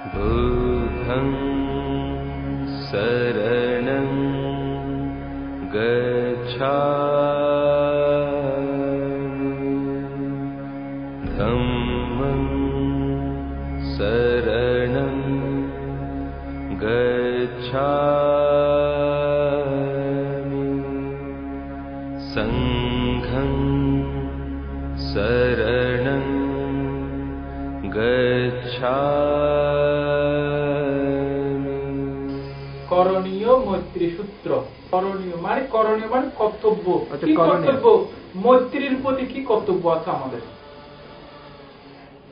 बुद्धं शरणं गच्छामि धम्मं शरणं गच्छामि संघं शरणं गच्छामि। করণীয় মৈত্রী সূত্র। করণীয় মানে কর্তব্য। কি কর্তব্য? মৈত্রীর প্রতি কি কর্তব্য আছে আমাদের?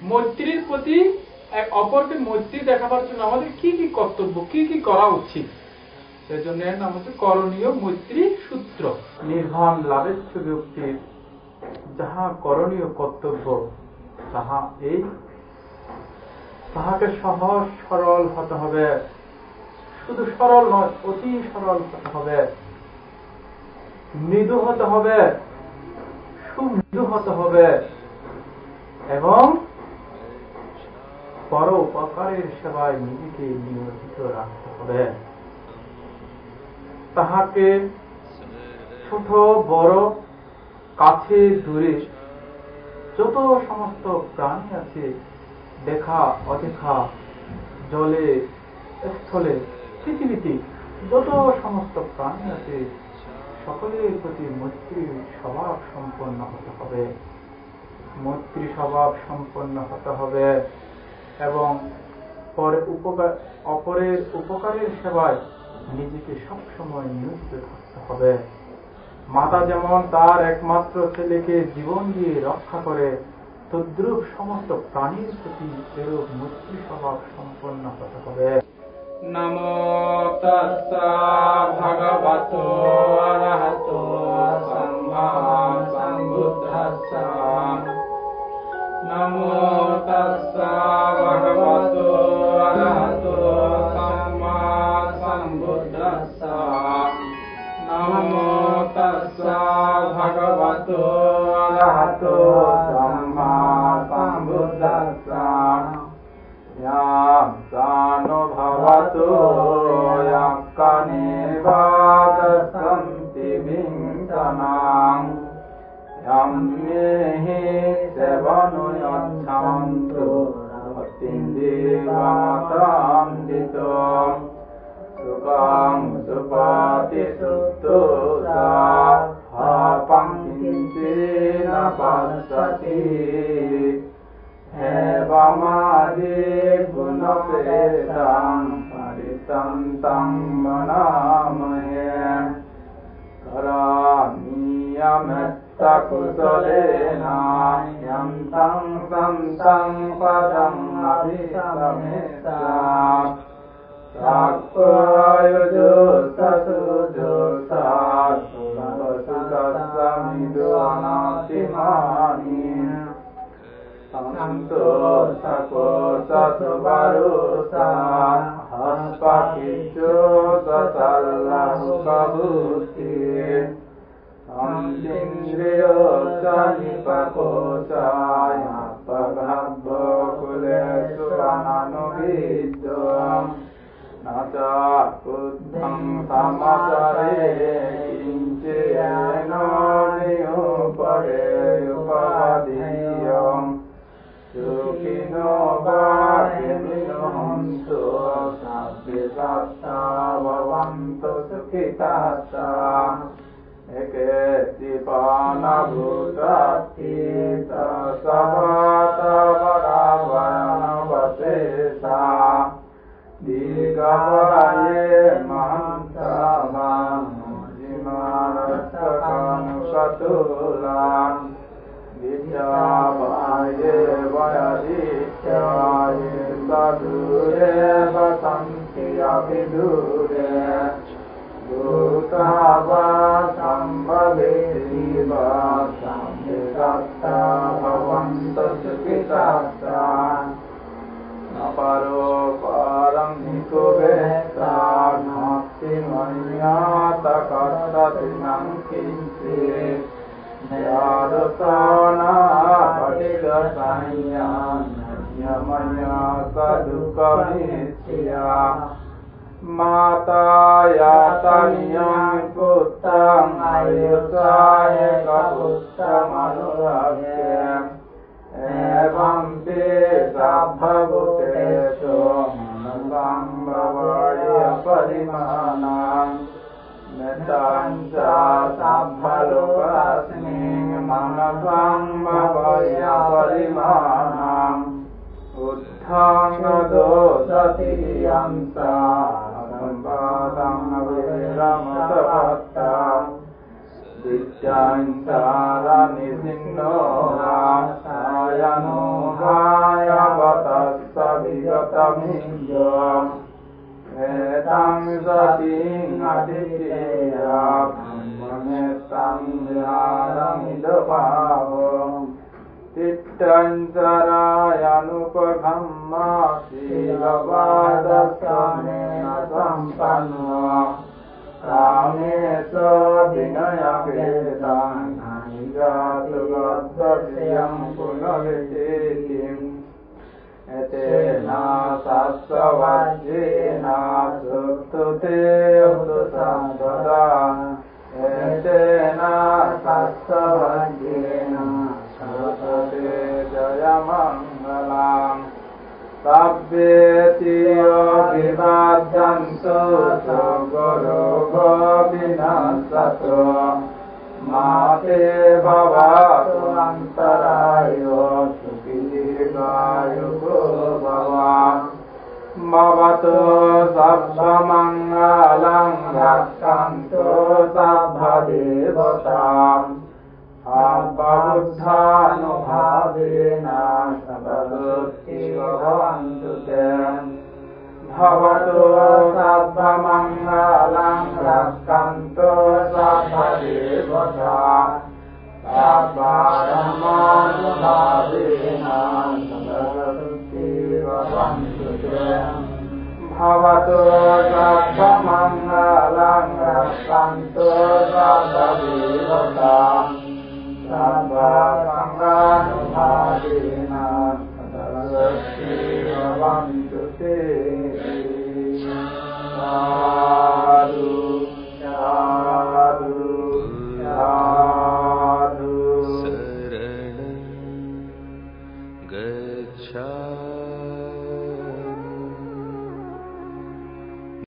মৈত্রীর প্রতি এক অপরকে মৈত্রী দেখাবার জন্য আমাদের কি কি কর্তব্য, কি কি করা উচিত, সেজন্য এর নাম হচ্ছে করণীয় মৈত্রী সূত্র। নির্বাণ লাভেচ্ছ ব্যক্তির যাহা করণীয় কর্তব্য তাহা এই, তাহাকে সহজ সরল হতে হবে। শুধু সরল নয়, অতি সরল হতে হবে, মৃদু হতে হবে, সুমৃদু হতে হবে এবং পরোপকারের সেবায় নিজেকে নিয়োজিত রাখতে হবে। তাহাকে ছোট বড় কাছে দূরে যত সমস্ত প্রাণী আছে, দেখা অদেখা, জলে স্থলে পৃথিবীতে যত সমস্ত প্রাণী আছে, সকলের প্রতি মৈত্রীর স্বভাব সম্পন্ন হতে হবে, মৈত্রী স্বভাব সম্পন্ন হতে হবে এবং অপরের উপকারের সেবায় নিজেকে সবসময় নিয়োজিত থাকতে হবে। মাতা যেমন তার একমাত্র ছেলেকে জীবন দিয়ে রক্ষা করে, তদ্রূপ সমস্ত প্রাণীর প্রতি এরূপ মৈত্রী স্বভাব সম্পন্ন হতে হবে। নমো তাস্সা ভগবতো অরহতো সম্মা সম্বুদ্ধাস্সা। নমো তাস্সা ভগবতো অরহতো সম্মা সম্বুদ্ধাস্সা। নমো তাস্সা ভগবতো অরহতো সম্মা সম্বুদ্ধাস্সা। ইয়াং সানুভবতো ইয়াক্কানিবাদসন্তি বিংসনাং ইয়াং মেহি সেবনুয়চ্ছান্তু ভক্তিন্দিবাতাং দিতং সুখং সুপাতি সুত্তুসা হাপং কিঞ্চিন পাස්සতি হেবমাদি গুণপেতাং পরিতন্তাং মনামহে করামিয়মেত্তা কুশলেনা ইয়ং তং সন্তং পদং অভিসমেতা সাক্ষায়ুজুসুজুসামিদুনাতিমানি সন্তোষকোষসুবারুসা হস্পাকিচোষসাল্লাহুকাভূতি অন্তিন্দ্রিয়োসনিপকোষায় পগহ্বকুলেষু অনানুবিদ্যং নাচা কুদ্ধং সমাচারে কিঞ্চেন নিয়োপরে উপাধীয়ং সুখিনো বাহিনো হন্তু সাব্বে সত্তা ভবন্তু সুখিতাস্তা একে দীপানাভূতাতি তসবাত বরাবরণবশেষা দীর্ঘবরায়ে মহান্তমাং জিমারস্তকানুষতুলাং বিদ্যাবায়ে বয়াদিত্যায়ে সদূরে বসন্তি অভিদূরে ভূতাবা সম্ভবেতিবা সম্বিদত্তা ভবন্তু সুখিতাস্তা অপরো পরং নিকুবেত্তা নাস্তি মন্যাত কর্ততি নং কিঞ্চিৎ যাদসানা পটিগসাইয়া मया सदुःखमिच्छया मातायातनियं पुत्रं आयुषाय कपुत्रमनुराग्ये एवं ते सभवुतेषु मनसंभवाय परिमाणं मेतां च सभलोकस्मिन् मनसंभवाय परिमाणम् उत्थानदोषतियं सा सम्पादं विरमतपत्तं दित्यां सारनिसिन्नो सायनो हायवतस्स विगतमिन्द्रम् एतं सतीं अदितेया ब्रह्ममेतं विहारमिदभावम् तिष्ठञ्चरायानुपघम्मा शीलवादस्वामेन सम्पन्नो कामेश विनयवेदाङ्गानि जातु गद्वस्यं पुनरितिम् एतेन सत्सवज्येन सुप्तुते उदुसम्पदा एतेन सत्सवज्येन सुप्तुते जयमङ्गलम् सभ्येतियो विवाद्यन्तु सुगुरो गोविनसतो माते भवतु अन्तरायो सुखीर्घायुको भवान् भवतु सर्वमङ्गलं रक्षन्तु सर्वदेवताम् अबुद्धानुभावेन सर्वदुःखिभवन्तु ते भवतु सर्वमङ्गलं रक्षन्तु सर्वदेवताम् सर्वधर्मानुभावेन सर्वदुःखिभवन्तु ते भवतु सर्वमङ्गलं रक्षन्तु सर्वदेवताम्